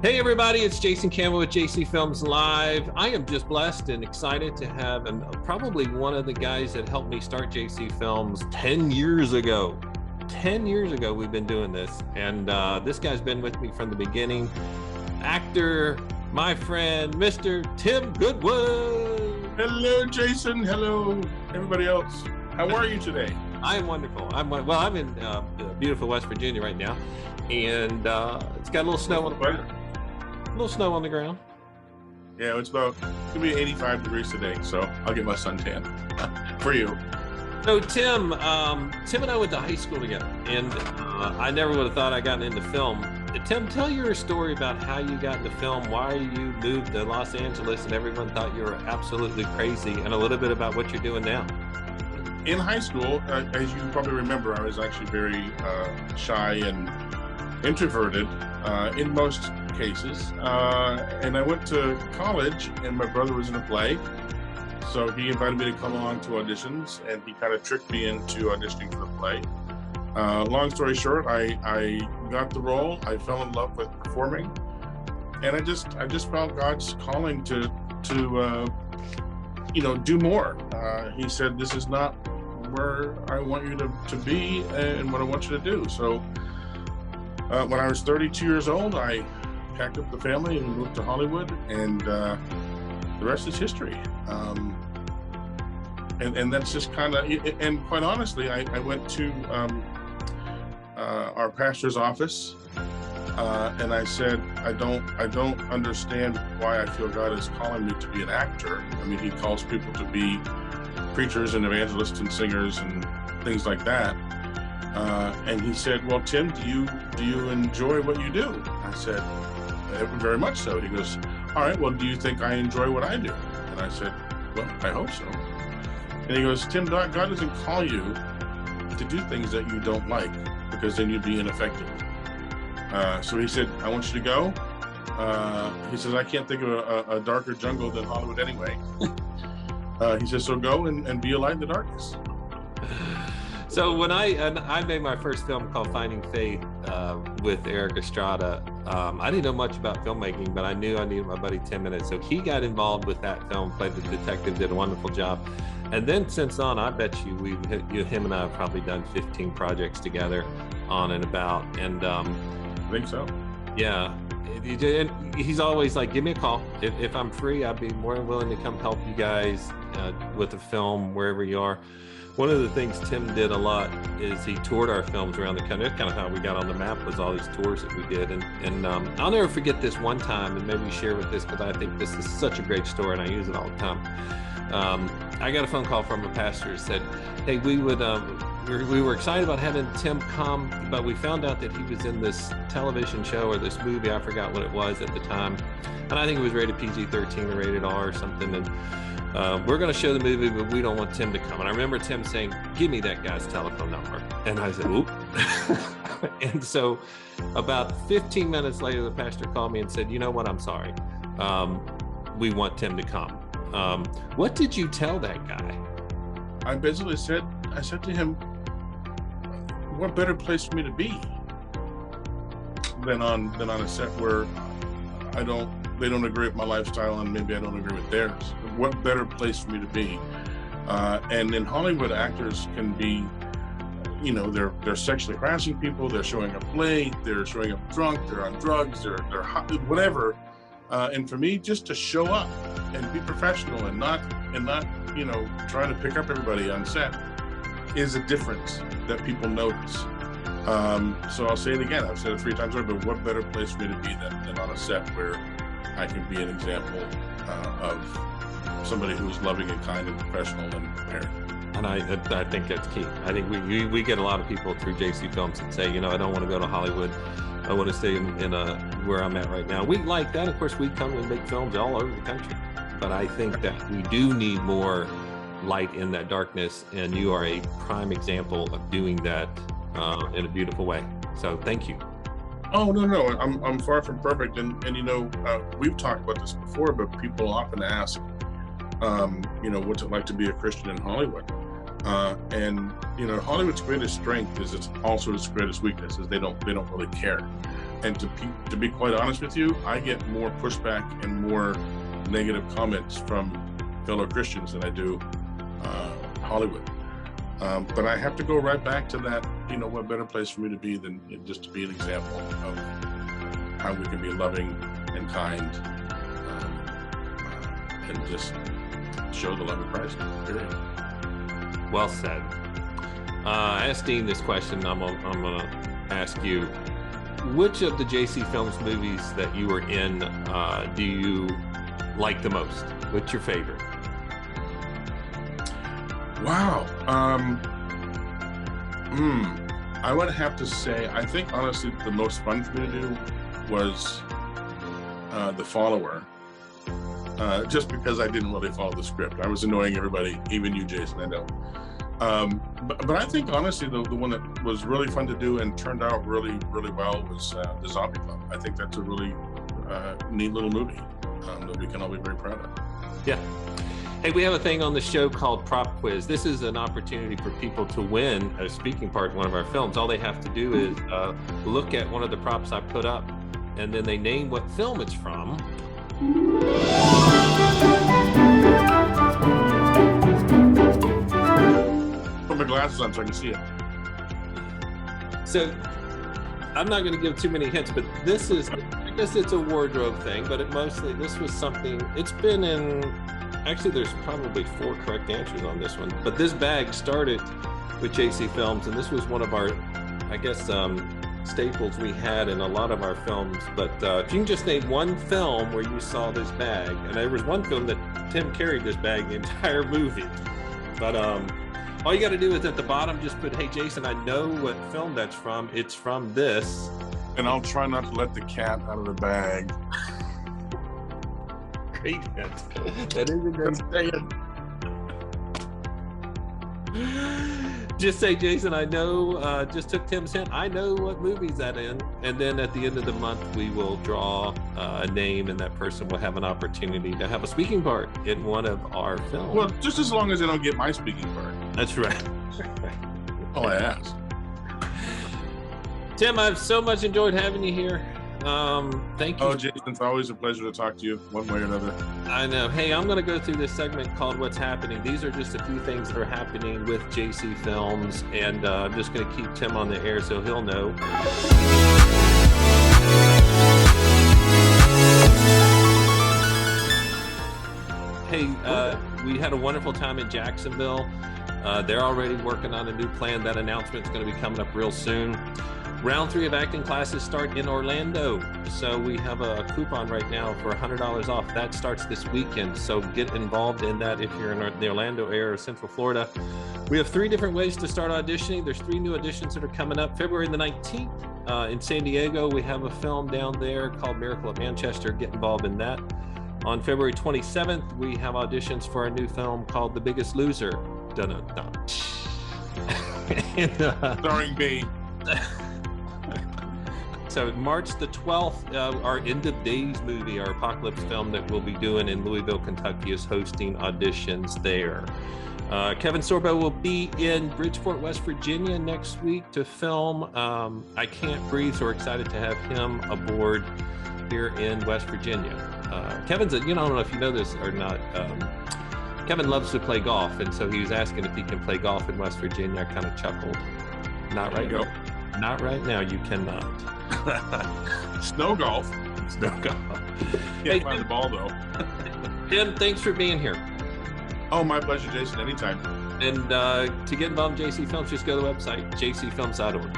Hey everybody, it's Jason Campbell with JC Films Live. I am just blessed and excited to have probably one of the guys that helped me start JC Films 10 years ago. 10 years ago we've been doing this, and this guy's been with me from the beginning. Actor, my friend, Mr. Tim Goodwin. Hello, Jason. Hello, everybody else. How are you today? I am wonderful. I'm in beautiful West Virginia right now, and it's got a little snow on the ground. A little snow on the ground. Yeah, it's gonna be 85 degrees today, so I'll get my suntan for you. So Tim and I went to high school together, and I never would have thought I'd gotten into film. Tim, tell your story about how you got into film, why you moved to Los Angeles, and everyone thought you were absolutely crazy, and a little bit about what you're doing now. In high school, as you probably remember, I was actually very shy and introverted in most cases, and I went to college, and my brother was in a play, so he invited me to come along to auditions, and he kind of tricked me into auditioning for the play. Long story short, I got the role. I fell in love with performing, and I just felt God's calling to do more. He said, "This is not where I want you to be and what I want you to do." So when I was 32 years old, I packed up the family and moved to Hollywood, and the rest is history. And that's just kind of, and quite honestly, I went to our pastor's office, and I said, I don't understand why I feel God is calling me to be an actor. I mean, he calls people to be preachers and evangelists and singers and things like that. And he said, "Well, Tim, do you enjoy what you do?" I said, "Very much so." He goes, "All right, well, do you think I enjoy what I do?" And I said, "Well, I hope so." And he goes, "Tim, God doesn't call you to do things that you don't like, because then you'd be ineffective." So he said, "I want you to go." He says, "I can't think of a darker jungle than Hollywood anyway." He says, "So go and be a light in the darkness." So when I made my first film called Finding Faith with Eric Estrada, I didn't know much about filmmaking, but I knew I needed my buddy Tim in it. So he got involved with that film, played the detective, did a wonderful job. And then since on, I bet you him and I have probably done 15 projects together on and about. And I think so. Yeah. And he's always like, "Give me a call. If I'm free, I'd be more than willing to come help you guys with the film wherever you are." One of the things Tim did a lot is he toured our films around the country. That's kind of how we got on the map, was all these tours that we did. And I'll never forget this one time, and maybe share with this, because I think this is such a great story and I use it all the time. I got a phone call from a pastor who said, "Hey, we were excited about having Tim come, but we found out that he was in this television show or this movie," I forgot what it was at the time, and I think it was rated PG-13 or rated R or something, and we're going to show the movie, but we don't want Tim to come. And I remember Tim saying, "Give me that guy's telephone number." And I said, "Oop." And so about 15 minutes later, the pastor called me and said, "You know what, I'm sorry. We want Tim to come." What did you tell that guy? I basically said to him, what better place for me to be than on a set where they don't agree with my lifestyle, and maybe I don't agree with theirs. What better place for me to be? And in Hollywood, actors can be, they're sexually harassing people, they're showing up late, they're showing up drunk, they're on drugs, they're hot, whatever. And for me, just to show up and be professional and not trying to pick up everybody on set is a difference that people notice. So I'll say it again. I've said it 3 times already, but what better place for me to be than on a set where I can be an example of somebody who's loving and kind and professional and prepared. And I think that's key. I think we get a lot of people through JC Films that say, I don't want to go to Hollywood. I want to stay in where I'm at right now. We like that. Of course, we come and make films all over the country. But I think that we do need more light in that darkness, and you are a prime example of doing that in a beautiful way. So thank you. Oh, no, I'm far from perfect. And we've talked about this before, but people often ask, what's it like to be a Christian in Hollywood? And Hollywood's greatest strength is it's also its greatest weakness, is they don't really care. And to be quite honest with you, I get more pushback and more negative comments from fellow Christians than I do Hollywood. But I have to go right back to that, what better place for me to be than just to be an example of how we can be loving and kind, and just show the love of Christ, period. Well said. I asked Dean this question. I'm gonna ask you, which of the JC Films movies that you were in do you like the most? What's your favorite? Wow. I would have to say, I think honestly the most fun for me to do was The Follower. Just because I didn't really follow the script. I was annoying everybody, even you, Jason, I know. But I think honestly the one that was really fun to do and turned out really, really well was The Zombie Club. I think that's a really neat little movie that we can all be very proud of. Yeah. Hey, we have a thing on the show called Prop Quiz. This is an opportunity for people to win a speaking part in one of our films. All they have to do is look at one of the props I put up, and then they name what film it's from. Put my glasses on so I can see it. So I'm not going to give too many hints, but this is, I guess it's a wardrobe thing, but this was something, it's been in, actually there's probably 4 correct answers on this one, but this bag started with JC Films, and this was one of our, I guess, staples we had in a lot of our films. But if you can just name one film where you saw this bag, and there was one film that Tim carried this bag the entire movie, but all you got to do is at the bottom just put, hey Jason, I know what film that's from, it's from this. And I'll try not to let the cat out of the bag. Great hint. That is a great hint. Just say, Jason, I know, just took Tim's hint, I know what movie's that in. And then at the end of the month, we will draw a name, and that person will have an opportunity to have a speaking part in one of our films. Well, just as long as they don't get my speaking part. That's right. All I ask. Tim, I've so much enjoyed having you here. Thank you. Oh, Jason, it's always a pleasure to talk to you one way or another. I know. Hey, I'm going to go through this segment called What's Happening. These are just a few things that are happening with JC Films, and I'm just going to keep Tim on the air so he'll know. Hey, we had a wonderful time in Jacksonville. They're already working on a new plan. That announcement's going to be coming up real soon. Round 3 of acting classes start in Orlando. So we have a coupon right now for $100 off. That starts this weekend. So get involved in that if you're in the Orlando area or Central Florida. We have 3 different ways to start auditioning. There's 3 new auditions that are coming up. February the 19th in San Diego, we have a film down there called Miracle at Manchester. Get involved in that. On February 27th, we have auditions for a new film called The Biggest Loser. Dun-dun-dun. Starring me. So March the 12th, our End of Days movie, our apocalypse film that we'll be doing in Louisville, Kentucky, is hosting auditions there. Kevin Sorbo will be in Bridgeport, West Virginia next week to film I Can't Breathe, so we're excited to have him aboard here in West Virginia. Kevin's, I don't know if you know this or not, Kevin loves to play golf, and so he was asking if he can play golf in West Virginia. I kind of chuckled. Not right now. Not right now, you cannot. Snow golf. Snow golf. Can't find the ball, though. Tim, thanks for being here. Oh, my pleasure, Jason. Anytime. And to get involved in JC Films, just go to the website, jcfilms.org.